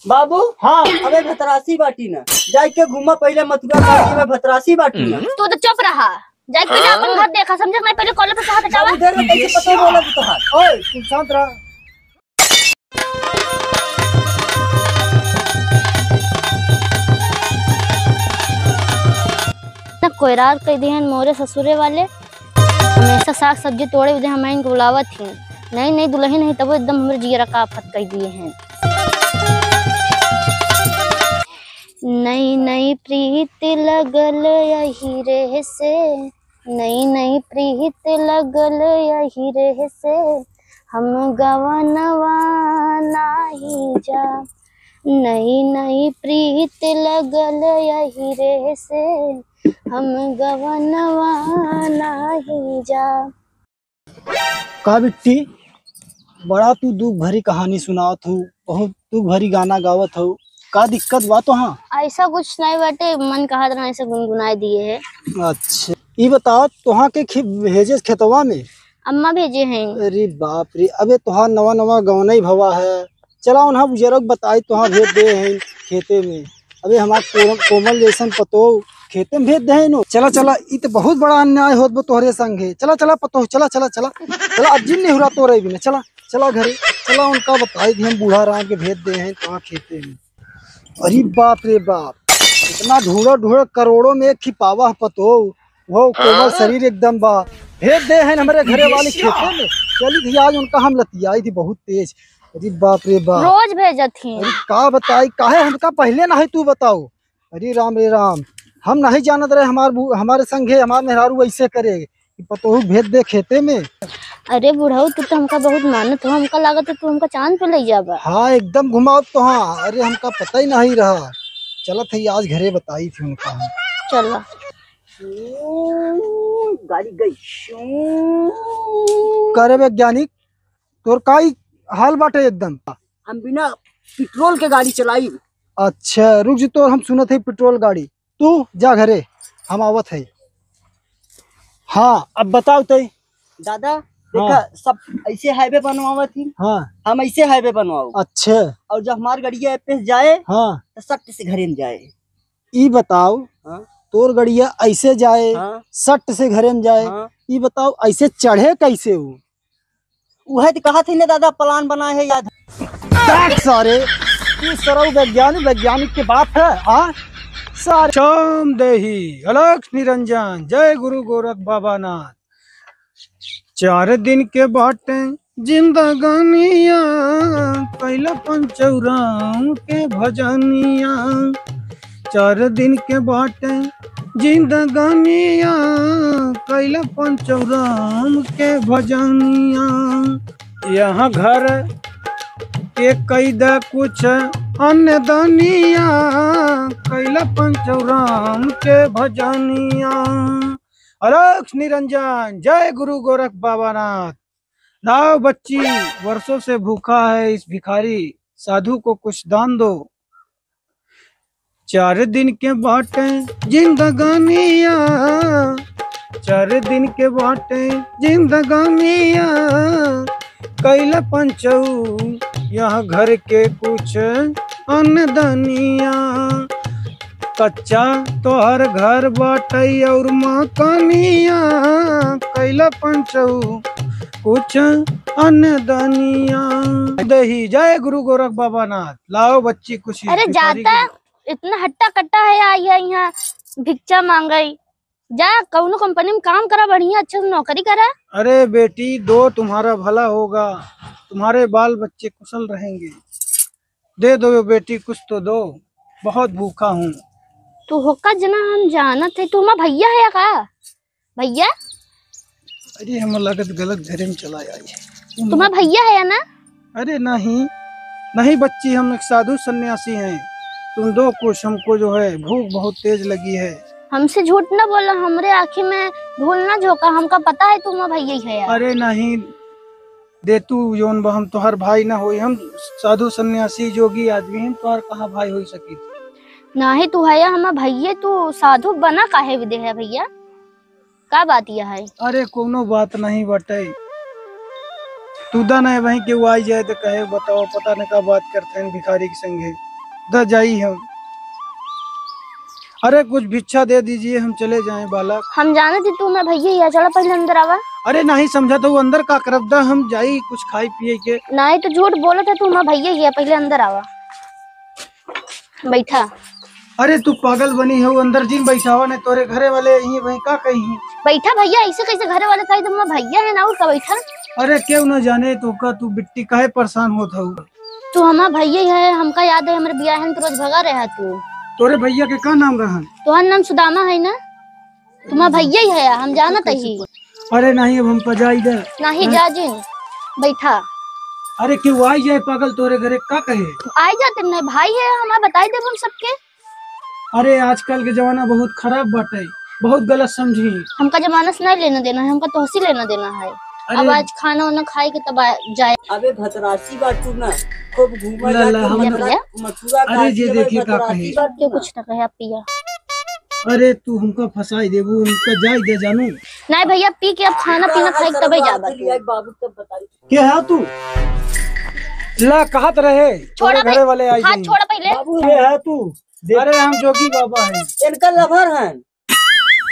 बाबू हाँ। अबे भतरासी बाटी ना जाए के घूमा पहले मथुरा काशी में भतरासी बाटी ना। तू तो चुप रहा। जाके पहले अपन घर देखा समझे। मैं पहले कॉलेज पे साथ हटावा। बाबू देर में कैसे पता बोला तू तहार। ओए तू शांत रह। ना कोयरार कह दिहन मोरे ससुरे वाले हमेशा साग सब्जी तोड़े उधे हमारे इनको बुलावत थी। नई नई दुल्हन है तब एकदम हमारे जियरा का आफत कह दिए हैं। नई नई प्रीत लगल यही रे से, नई नई प्रीत लगल यही रे से, हम गवनवा नाही जा। नई नई प्रीत लगल यही रे से, हम गवनवा नाही जा। का बिट्टी बड़ा तू दुख भरी कहानी सुनावत हूँ, बहुत दुख भरी गाना गावत हूँ। का दिक्कत बा तो? हाँ ऐसा कुछ नहीं बाटे, मन कहा था ऐसे गुनगुनाए दिए है। अच्छा ये बताओ तुहा के भेजे खेतवा में? अम्मा भेजे हैं। अरे बाप रे, अबे तुहार नवा नवा गौना ही भवा है। चला उन्हा बुजुर्ग बताई तुहा भेज दे हैं खेते में। अबे हमार कोमल जैसन पतो खेते में भेज दे नो। चला चला ये तो बहुत बड़ा अन्याय होत बो तोहरे संगे। चला चला पतो चला चला चला चला अब जिन नहीं हुआ तोरे भी ना। चला चला घरे चला उनका बताई दी हम बूढ़ा राम के भेज दे हैं तुहा खेते में। अरे बाप रे बाप, इतना ढूढ़ा ढूढ़ा करोड़ों में एक खिपावा पतो वो कोमल शरीर एकदम बा भेज दे हैं हमारे घरे वाले खेते में। चली थी आज उनका हम लतियाई थी बहुत तेज। अरे बाप रे बाप, रोज भेजत थी। अरे का बताई काहे हमका पहले ना है तू बताओ। अरे राम हम नहीं जानत रहे हमारे संगे हमारे मेहरारू ऐसे करे पतो भेज दे खेते में। अरे बुढ़ाऊ तू तो हमका बहुत मानत हो, हमका लागत है तू हमका चांद पे ले जाबा। हाँ एकदम घुमाओ तो। हाँ अरे हमका पता ही नहीं रहा। चला थी आज घरे बताई थी उनका हम। चला गाड़ी गई। करे वैज्ञानिक तोर का हाल बाटे एकदम? हम बिना पेट्रोल के गाड़ी चलाई। अच्छा रुक जी, तो हम सुनत है पेट्रोल गाड़ी। तू जा घरे हम आवत है। हाँ अब बताओ तो। दादा देखा सब ऐसे हाईवे बनवावा थी। हाँ हम ऐसे हाईवे बनवाओ। अच्छा और जब हमारी गड़िया पे जाए हाँ तो सट से घरे में जाए। ये बताओ हाँ तोर गड़िया ऐसे जाए हाँ सट से घरे में जाए। हाँ। ये बताओ ऐसे चढ़े कैसे हो? वह तो कहा थी ना दादा प्लान बनाए है याद। सारे तू सरव वैज्ञानिक के बाप है। हाँ सारे शाम देही अलख निरंजन जय गुरु गोरख बाबा नाथ। 4 दिन के बाटे जिंदगानिया कैला पंचौराम के भजनिया। 4 दिन के बाटे जिंदगानिया कैला पंचौराम के भजनिया। यहाँ घर के कैदा कुछ अन्य दानिया कैला पंचौराम के भजनिया। अलख निरंजन जय गुरु गोरख बाबा नाथ। लाओ बच्ची वर्षों से भूखा है इस भिखारी साधु को कुछ दान दो। 4 दिन के बाटे जिंदगानिया 4 दिन के बाटे जिंदगानिया कैला पंचौ यहाँ घर के कुछ अन्नदानिया। कच्चा तोहर घर बाटे और मकानिया कैला पंचौ कुछ अन्नदानिया। दही जय गुरु गोरख बाबा नाथ। लाओ बच्ची कुछ। अरे जाता इतना हट्टा कट्टा है आई है यहाँ भिक्षा मांगई। जा कौनो कंपनी में काम करा, बढ़िया अच्छा से नौकरी करा। अरे बेटी दो तुम्हारा भला होगा, तुम्हारे बाल बच्चे कुशल रहेंगे। दे दो बेटी कुछ तो दो, बहुत भूखा हूँ। तू होका जना हम जानत है, तू हमारा भैया है का? भैया अरे हम लगत गलत घरे में चला आई। तुम्हारा भैया है ना? अरे नहीं नहीं बच्ची, हम एक साधु सन्यासी हैं। तुम दो कुछ, हमको जो है भूख बहुत तेज लगी है। हमसे झूठ ना बोला, हमरे आँखी में धूल ना झोंका, हमका पता है तुम भैया ही है यार। अरे नहीं दे तू जोन हम तोहर भाई ना होई, हम साधु सन्यासी जोगी आदमी हैं, तोहर कहाँ भाई हो सकी? नहीं तू है हमारा भैया, तू साधु बना काहे विदे है भैया? का बात यह है? अरे कोनो बात नहीं बटे, तू दा नहीं वहीं के वो आई जाए तो कहे बताओ पता नहीं का बात करते हैं भिखारी के संगे। द जाई हम। अरे कुछ भिक्षा दे दीजिए, हम चले जाएं बालक। हम जाने थे तू मैं भैया या चलो पहले अंदर आवा। अरे नहीं समझा तो अंदर का करब दा, हम जाई कुछ खाई पिए के। नहीं तो झूठ बोला था तू मैं भैया या पहले अंदर आवा। बैठा। अरे तू पागल बनी है, अंदर जिन बैठावा ने तोरे घरे वाले यही वही का कही। बैठा भैया, ऐसे कैसे घर वाले कही तुम भैया है ना, और का बैठा। अरे क्यों न जाने तो का तू बिट्टी काहे परेशान होत हऊ। तू हमारा भैया है, हमका याद है हमारे बियाह है तो रोज भगा रहा तू। तोरे भैया के का नाम रहन? तुम्हारा नाम सुदामा है ना, तुम्हारा भैया ही है, हम जानत ही। अरे नहीं अब हम पजाई दे। नहीं जा जिन बैठा। अरे क्यों आई जाए पागल तोरे घरे का कहे? आई जाते नहीं भाई है हमारा, बताई दे हम सबके। अरे आजकल के जमाना बहुत खराब बाटे, बहुत गलत समझी। हमका जमाना से नहीं लेना देना है, हमका तोहसी लेना देना है। अब आज खाना वाना खाए के तब जाए। अबे भतरासी बाटू ना, खूब घूमा ला, ला, जाके हम- मथुरा मथुरा अरे जे देखिए का कहे। क्यों कुछ ना कहे, आप पिया। अरे तू हमका फंसाई देबू, उनका जाई दे जानू। नहीं भैया पी के अब खाना पीना खाए के तब जाबा तू। बाबू तब बताई। क्या है तू? ला कहत रहे छोड़ा तोरे घरे वाले आई हाथ जाई। छोड़ा पहले। बाबू के है तू? अरे हम जोगी बाबा है। इनका लभर है।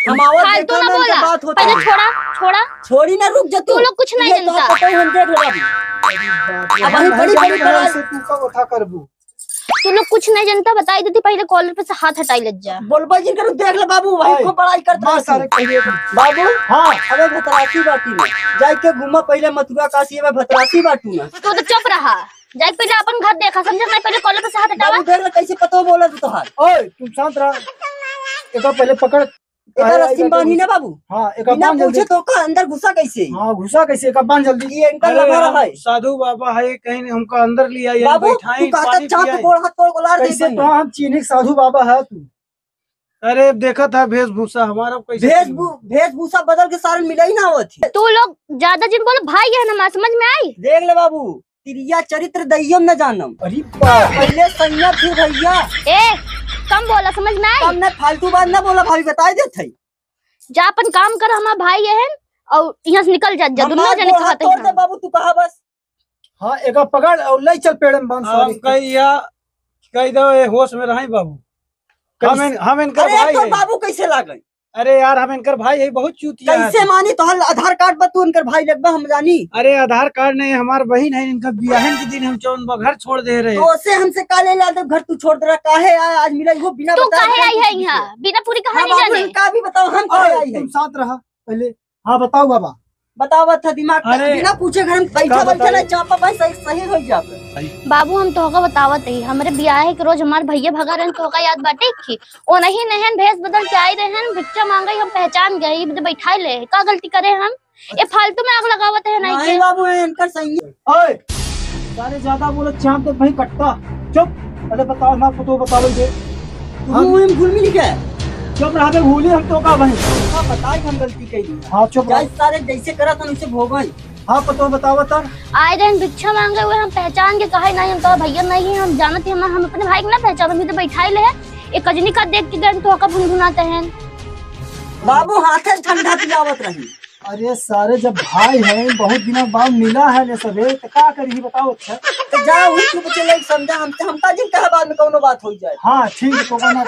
हम आवाज फालतू देखा ना ना इनके बोला, बात होता पहले है। छोड़ा छोड़ा। छोड़ी ना, रुक जा तू लोग कुछ नहीं ये तो जानता। पता ही हम देख ले बाबू। अब हम बड़ी बड़ी बड़ा से तू का उठा करबू। तू लोग कुछ नहीं जानता, बताई देती पहले कॉलर पे से हाथ हटाई लग जा। बोलबा जिन करू देख ले बाबू, वही को बड़ाई करता है सारे कहिए बाबू। हाँ अबे भतरासी बाटू ना, जाई के घूमा पहले मथुरा काशी में भतरासी बाटू ना। तू तो चुप रहा, जाए पहले अपन घर देखा समझा नहीं, पहले कॉलर पे से हाथ हटावा। बाबू देख ले कैसे पता बोला तू तोहार। ओए तू शांत रह, एका पहले पकड़। एका रस्सी बांधी ना बाबू, हां एका बिना बांध पूछे जल्दी। तो का अंदर घुसा कैसे? हां घुसा कैसे, एका बांध जल्दी। ये इनका लभर है। साधु बाबा है, कहीं हमका अंदर लिया ये बाबू तू बैठाई कहता पानी चाप पियाई। गोड़ हाथ तोड़ गोलार कैसे दे तो हम चीनी साधु बाबा है तू? अरे देखा था वेशभूषा हमारा कैसे। वेशभूषा बदल के सारे मिला ही ना होती। तू लोग ज्यादा जिन बोलो भाई है ना, समझ में आई। देख ले बाबू, तिरिया चरित्र दइयम न जानम। अरे बाप पहले सैया फिर भैया। ए कम बोला, समझ में आई। कम न फालतू बात न बोला, भाई बताई देत है। जा अपन काम कर, हमारा भाई है और यहाँ से निकल जा दोनों जने हाथ कहते तोड़ दे हैं। बाबू, तू कहा बस। हां एका पकड़ और ले चल पेड़ में बांध। हम कह दो ए होश में रही बाबू। हम इनका अरे भाई तो है। बाबू कैसे लागल? अरे यार हम इनकर भाई है, बहुत चूतिया है। कैसे मानी तो आधार कार्ड पर तू इनकर भाई लगबा हम जानी। अरे आधार कार्ड नहीं, हमार बहन है, इनका बियाहन के दिन हम चौन घर छोड़ दे रहे। तो से हमसे काले ला दे, घर तू छोड़ दे रहा काहे आया आज मिला वो बिना तू बताए। काहे आई है यहाँ, बिना पूरी कहानी बाबू जाने। इनका भी बताओ, हम काहे आई है? तुम साथ रहा पहले। हाँ बताओ बाबा। बतावा था दिमाग का, अरे, बिना पूछे घर में का बैठा बैठा बताइए? ना चापा भाई सही हो जाए। बाबू हम तोहका बतावत ही, हमारे ब्याह है के रोज हमारे भैया भगा रहे तोहका याद बाटे की। ओ नहीं नहन भेस बदल के आई रहे, भिक्षा मांगे हम पहचान गए, बैठा ले का गलती करे हम? ये फालतू में आग लगावत है नहीं नहीं के। बाबू इनकर सही। ओए सारे ज्यादा बोले चांद तो भाई कटता। चुप पहले बताओ ना, तो बताओ दे। हम भूल मिल गए। चुप रहा बे, भूले हम तो का भाई। हाँ बताई हम गलती कही। हाँ चुप रहा। सारे जैसे करा था उसे भोगन। हाँ पतो बताओ तर। आए रहे भिक्षा मांगे हुए, हम पहचान के कहा नहीं, हम तो भैया नहीं है, हम जानते हैं, हम अपने भाई को ना पहचान, हम तो बैठा ले है। एक कजनी का देख के गए तो भुनभुनाते हैं। बाबू हाथे ठंडा पिलावत रही। अरे सारे जब भाई हैं, बहुत दिनों बाद मिला है ने सबे, तो का करी बताओ। अच्छा तो जाओ चुप चले समझा, हमका जिन कहा बाद में कोनो बात हो जाए। हाँ ठीक है तो ना।